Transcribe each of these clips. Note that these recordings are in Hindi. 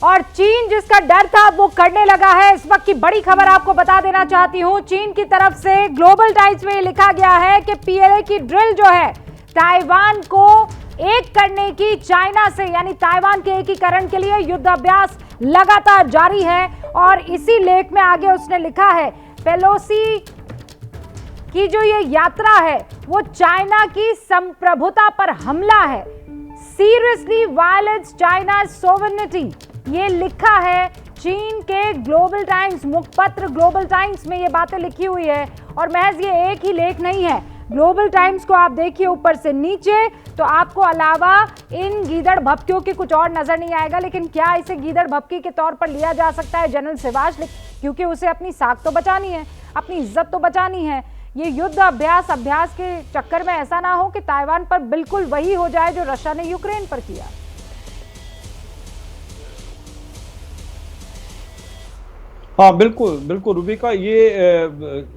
और चीन जिसका डर था वो करने लगा है। इस वक्त की बड़ी खबर आपको बता देना चाहती हूं, चीन की तरफ से ग्लोबल टाइम्स में लिखा गया है कि पीएलए की ड्रिल जो है ताइवान को एक करने की चाइना से, यानी ताइवान के एकीकरण के लिए युद्धाभ्यास लगातार जारी है। और इसी लेख में आगे उसने लिखा है पेलोसी की जो ये यात्रा है वो चाइना की संप्रभुता पर हमला है, सीरियसली वायलेट्स चाइना सोवरेनिटी, ये लिखा है चीन के ग्लोबल टाइम्स, मुखपत्र ग्लोबल टाइम्स में ये बातें लिखी हुई है। और महज ये एक ही लेख नहीं है, ग्लोबल टाइम्स को आप देखिए ऊपर से नीचे तो आपको अलावा इन गीदड़ भपकियों के कुछ और नजर नहीं आएगा। लेकिन क्या इसे गीदड़ भपकी के तौर पर लिया जा सकता है जनरल सिवाच, क्योंकि उसे अपनी साख तो बचानी है, अपनी इज्जत तो बचानी है। ये युद्ध अभ्यास के चक्कर में ऐसा ना हो कि ताइवान पर बिल्कुल वही हो जाए जो रशिया ने यूक्रेन पर किया। हाँ बिल्कुल बिल्कुल रूबिका, ये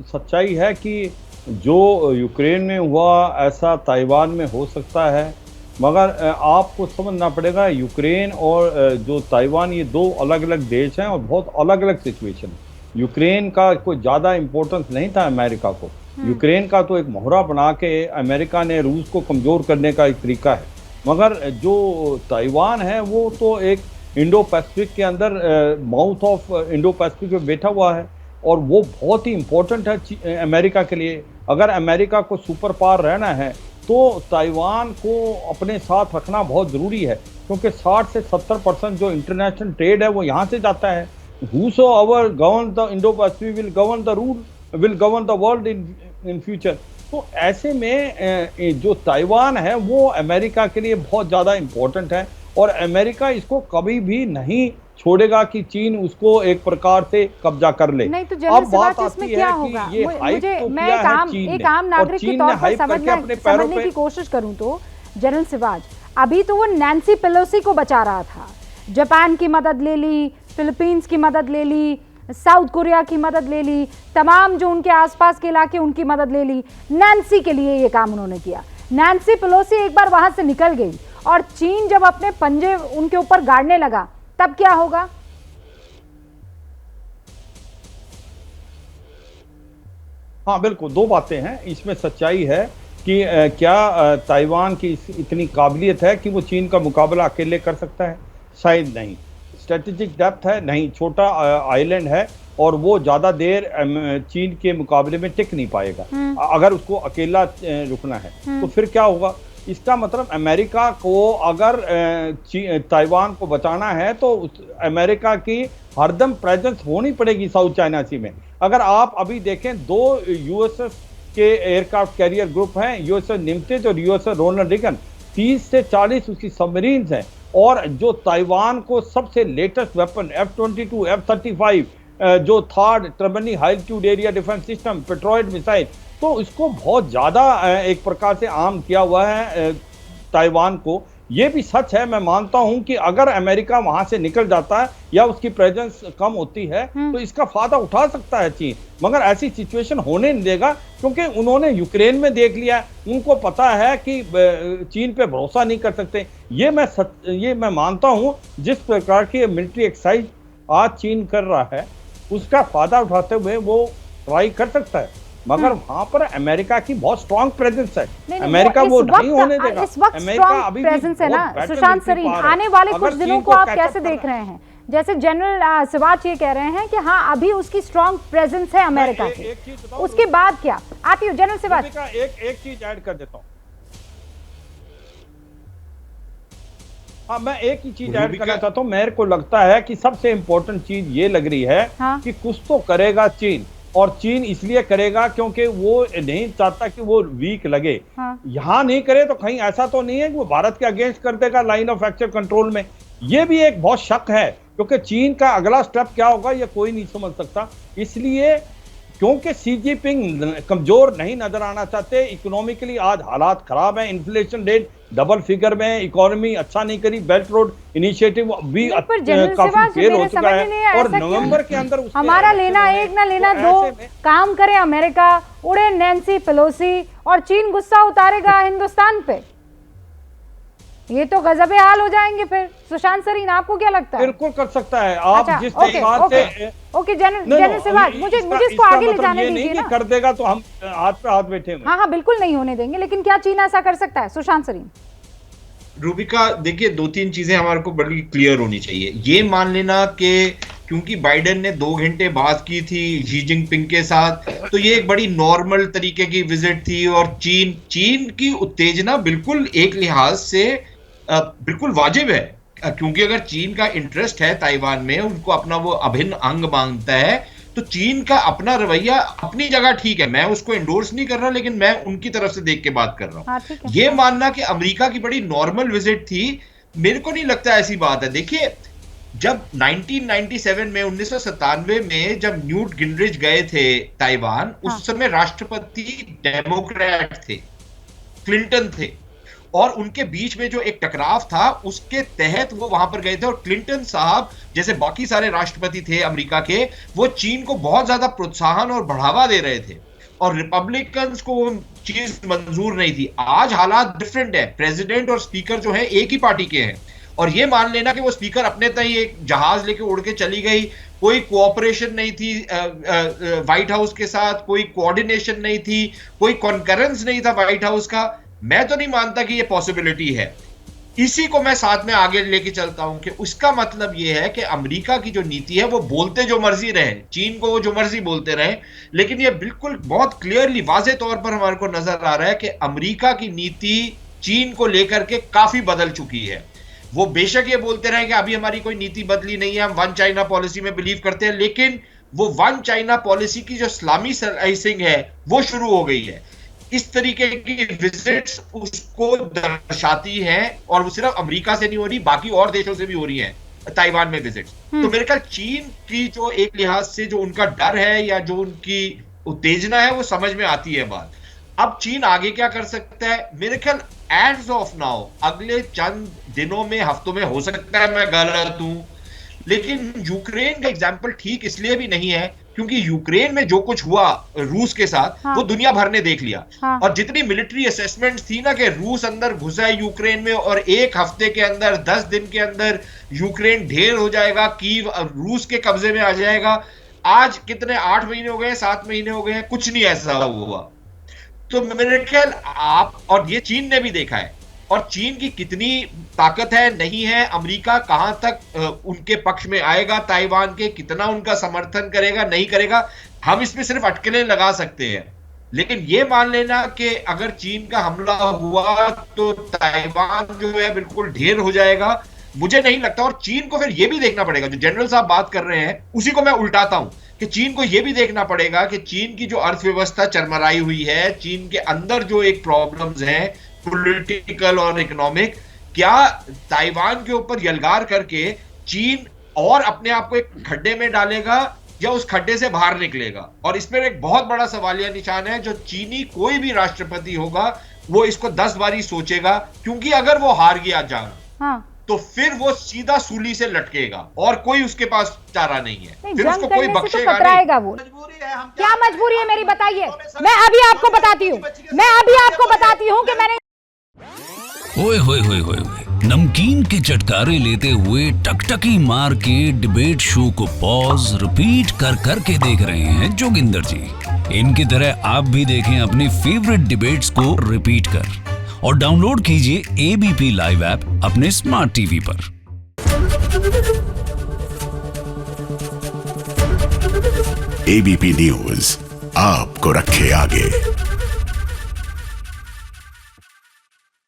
सच्चाई है कि जो यूक्रेन में हुआ ऐसा ताइवान में हो सकता है, मगर आपको समझना पड़ेगा यूक्रेन और जो ताइवान ये दो अलग अलग देश हैं और बहुत अलग अलग सिचुएशन है। यूक्रेन का कोई ज़्यादा इम्पोर्टेंस नहीं था अमेरिका को, यूक्रेन का तो एक मोहरा बना के अमेरिका ने रूस को कमज़ोर करने का एक तरीका है। मगर जो ताइवान है वो तो एक इंडो पैसिफिक के अंदर माउथ ऑफ इंडो पैसिफिक में बैठा हुआ है और वो बहुत ही इम्पोर्टेंट है अमेरिका के लिए। अगर अमेरिका को सुपर पावर रहना है तो ताइवान को अपने साथ रखना बहुत ज़रूरी है, क्योंकि 60 से 70% जो इंटरनेशनल ट्रेड है वो यहाँ से जाता है। Whosoever govern the Indo-Pacific will govern the rule, will govern the world in future। तो ऐसे में जो ताइवान है वो अमेरिका के लिए बहुत ज़्यादा इम्पोर्टेंट है और अमेरिका इसको कभी भी नहीं छोड़ेगा कि चीन उसको एक प्रकार से कब्जा कर ले। नहीं तो जनरल सिवाच इसमें क्या होगा, मैं एक आम नागरिक के तौर पर समझने की कोशिश करूं तो जनरल सिवाच, अभी तो वो नैन्सी पेलोसी को बचा रहा था, जापान की मदद ले ली, फिलीपींस की मदद ले ली, साउथ कोरिया की मदद ले ली, तमाम जो उनके आसपास के इलाके उनकी मदद ले ली। नैन्सी के लिए ये काम उन्होंने किया। नैन्सी पेलोसी एक बार वहां से निकल गई और चीन जब अपने पंजे उनके ऊपर गाड़ने लगा तब क्या होगा? हाँ बिल्कुल, दो बातें हैं इसमें। सच्चाई है कि क्या ताइवान की इतनी काबिलियत है कि वो चीन का मुकाबला अकेले कर सकता है? शायद नहीं। स्ट्रेटेजिक डेप्थ है नहीं, छोटा आइलैंड है और वो ज़्यादा देर चीन के मुकाबले में टिक नहीं पाएगा अगर उसको अकेला रुकना है। तो फिर क्या होगा? इसका मतलब अमेरिका को अगर ताइवान को बचाना है तो अमेरिका की हरदम प्रेजेंस होनी पड़ेगी साउथ चाइना सी में। अगर आप अभी देखें, दो यूएसएस के एयरक्राफ्ट कैरियर ग्रुप हैं, यूएसएस निमतेज और यूएसएस रोनाल्ड रीगन, 30 से 40 उसकी सबमरीन्स हैं। और जो ताइवान को सबसे लेटेस्ट वेपन F-22, F-35, जो थर्ड ट्रिबनी high altitude area defence system, Patriot missile, तो इसको बहुत ज़्यादा एक प्रकार से आर्म किया हुआ है ताइवान को। ये भी सच है, मैं मानता हूं कि अगर अमेरिका वहां से निकल जाता है या उसकी प्रेजेंस कम होती है तो इसका फायदा उठा सकता है चीन, मगर ऐसी सिचुएशन होने नहीं देगा, क्योंकि उन्होंने यूक्रेन में देख लिया, उनको पता है कि चीन पे भरोसा नहीं कर सकते। ये मैं मानता हूं जिस प्रकार की मिलिट्री एक्सरसाइज आज चीन कर रहा है उसका फायदा उठाते हुए वो ट्राई कर सकता है, मगर वहां पर अमेरिका की बहुत स्ट्रॉन्ग प्रेजेंस है। अमेरिका वो नहीं होने देगा। इस वक्त स्ट्रॉन्ग प्रेजेंस है ना सुशांत सरीन, आने वाले कुछ दिनों को आप कैसे देख रहे हैं? जैसे जनरल सिवाच ये कह रहे हैं कि हाँ अभी उसकी स्ट्रॉन्ग प्रेजेंस है अमेरिका की, उसके बाद क्या आती हो जनरल सिवाच? एक चीज ऐड कर देता हूँ। हाँ, मैं एक ही चीज ऐड करना चाहता हूँ। मेरे को लगता है कि सबसे इंपॉर्टेंट चीज ये लग रही है कि कुछ तो करेगा चीन, और चीन इसलिए करेगा क्योंकि वो नहीं चाहता कि वो वीक लगे। यहाँ नहीं करे तो कहीं ऐसा तो नहीं है कि वो भारत के अगेंस्ट कर देगा लाइन ऑफ एक्चुअल कंट्रोल में। ये भी एक बहुत शक है, क्योंकि चीन का अगला स्टेप क्या होगा ये कोई नहीं समझ सकता। इसलिए क्योंकि सी जिनपिंग कमजोर नहीं नजर आना चाहते, इकोनॉमिकली आज हालात खराब है, इन्फ्लेशन रेट डबल फिगर में, इकोनॉमी अच्छा नहीं करी, बेल्ट रोड इनिशिएटिव भी काफी फेल हो चुका है और नवंबर के अंदर हमारा लेना एक ना लेना दो, काम करे अमेरिका, उड़े नैन्सी पेलोसी और चीन गुस्सा उतारेगा हिंदुस्तान पे। ये तो गजबे हाल हो जाएंगे फिर सुशांत सरीन, आपको क्या लगता है? बिल्कुल कर सकता है। आप अच्छा, जिस ओके, बात ओके, से ओके, जनरल सहवाग, मुझे इसको आगे ले जाने दीजिए ना। कर देगा तो हम हाथ पे हाथ बैठे हुए। हाँ हाँ, बिल्कुल नहीं होने देंगे, लेकिन क्या चीन ऐसा कर सकता है? सुशांत सरीन। रूबिका, देखिए, दो तीन चीजें हमारे को बड़ी क्लियर होनी चाहिए। ये मान लेना कि क्योंकि बाइडेन ने 2 घंटे बात की थी शी जिनपिंग के साथ, तो ये एक बड़ी नॉर्मल तरीके की विजिट थी। और चीन की उत्तेजना बिल्कुल एक लिहाज से बिल्कुल वाजिब है, क्योंकि अगर चीन का इंटरेस्ट है ताइवान में, उनको अपना वो अभिन्न अंग मांगता है, तो चीन का अपना रवैया अपनी जगह ठीक है, मैं उसको एंडोर्स नहीं कर रहा, लेकिन मैं उनकी तरफ से देख के बात कर रहा हूं। ये मानना कि अमेरिका की बड़ी नॉर्मल विजिट थी, मेरे को नहीं लगता ऐसी बात है। देखिए, जब 1997 में 1997 में जब न्यूट गिनरिच गए थे ताइवान, उस समय राष्ट्रपति डेमोक्रेट थे, क्लिंटन थे, और उनके बीच में जो एक टकराव था उसके तहत वो वहां पर गए थे। और क्लिंटन साहब जैसे बाकी सारे राष्ट्रपति थे अमेरिका के, वो चीन को बहुत ज्यादा प्रोत्साहन और बढ़ावा दे रहे थे, और रिपब्लिकन्स को वो चीज मंजूर नहीं थी। आज हालात डिफरेंट है, प्रेसिडेंट और स्पीकर जो है एक ही पार्टी के हैं, और ये मान लेना कि वो स्पीकर अपने तय एक जहाज लेके उड़ के चली गई, कोई कोऑपरेशन नहीं थी व्हाइट हाउस के साथ, कोई कोऑर्डिनेशन नहीं थी, कोई कॉन्करेंस नहीं था व्हाइट हाउस का। मैं तो नहीं मानता कि ये पॉसिबिलिटी है। इसी को मैं साथ में आगे लेके चलता हूं कि उसका मतलब ये है कि अमेरिका की जो नीति है वो बोलते जो मर्जी रहे, चीन को वो जो मर्जी बोलते रहे, लेकिन ये बिल्कुल बहुत क्लियरली वाज़े तौर पर हमारे को नजर आ रहा है कि अमेरिका की नीति चीन को लेकर के काफी बदल चुकी है। वो बेशक ये बोलते रहे कि अभी हमारी कोई नीति बदली नहीं है, हम वन चाइना पॉलिसी में बिलीव करते हैं, लेकिन वो वन चाइना पॉलिसी की जो इस्लामी स्लाइसिंग है वो शुरू हो गई है। इस तरीके की विजिट्स उसको दर्शाती हैं, और वो सिर्फ अमेरिका से नहीं हो रही, बाकी और देशों से भी हो रही हैं ताइवान में विजिट्स। तो मेरे ख्याल चीन की जो एक लिहाज से जो उनका डर है या जो उनकी उत्तेजना है वो समझ में आती है बात। अब चीन आगे क्या कर सकता है? मेरे ख्याल एज ऑफ नाउ अगले चंद दिनों में, हफ्तों में, हो सकता है मैं गलत हूं, लेकिन यूक्रेन का एग्जाम्पल ठीक इसलिए भी नहीं है क्योंकि यूक्रेन में जो कुछ हुआ रूस के साथ, वो दुनिया भर ने देख लिया। और जितनी मिलिट्री असेसमेंट थी ना कि रूस अंदर घुसा है यूक्रेन में और 1 हफ्ते के अंदर, 10 दिन के अंदर यूक्रेन ढेर हो जाएगा, कीव रूस के कब्जे में आ जाएगा। आज कितने 8 महीने हो गए, 7 महीने हो गए, कुछ नहीं ऐसा हुआ। तो मेरे ख्याल आप, और ये चीन ने भी देखा है, और चीन की कितनी ताकत है नहीं है, अमेरिका कहां तक उनके पक्ष में आएगा, ताइवान के कितना उनका समर्थन करेगा नहीं करेगा, हम इसमें सिर्फ अटकलें लगा सकते हैं। लेकिन ये मान लेना कि अगर चीन का हमला हुआ तो ताइवान जो है बिल्कुल ढेर हो जाएगा, मुझे नहीं लगता। और चीन को फिर यह भी देखना पड़ेगा, जो जनरल साहब बात कर रहे हैं उसी को मैं उल्टाता हूं, कि चीन को यह भी देखना पड़ेगा कि चीन की जो अर्थव्यवस्था चरमराई हुई है, चीन के अंदर जो एक प्रॉब्लम्स हैं पॉलिटिकल और इकोनॉमिक, क्या ताइवान के ऊपर यलगार करके चीन और अपने आप को एक खड्डे में डालेगा या उस खड्डे से बाहर निकलेगा? और इसमें एक बहुत बड़ा सवालिया निशान है। जो चीनी कोई भी राष्ट्रपति होगा वो इसको 10 बारी सोचेगा, क्योंकि अगर वो हार गया जंग तो फिर वो सीधा सूली से लटकेगा और कोई उसके पास चारा नहीं है, फिर उसको कोई बख्शेगा नहीं। वो क्या मजबूरी है मेरी, बताइए। मैं अभी आपको बताती हूँ कि मैंने ओए होए होए होए, नमकीन के चटकारे लेते हुए टकटकी मार के डिबेट शो को पॉज रिपीट कर कर के देख रहे हैं जोगिंदर जी। इनकी तरह आप भी देखें अपने फेवरेट डिबेट्स को रिपीट कर, और डाउनलोड कीजिए एबीपी लाइव ऐप अपने स्मार्ट टीवी पर। एबीपी न्यूज आपको रखे आगे।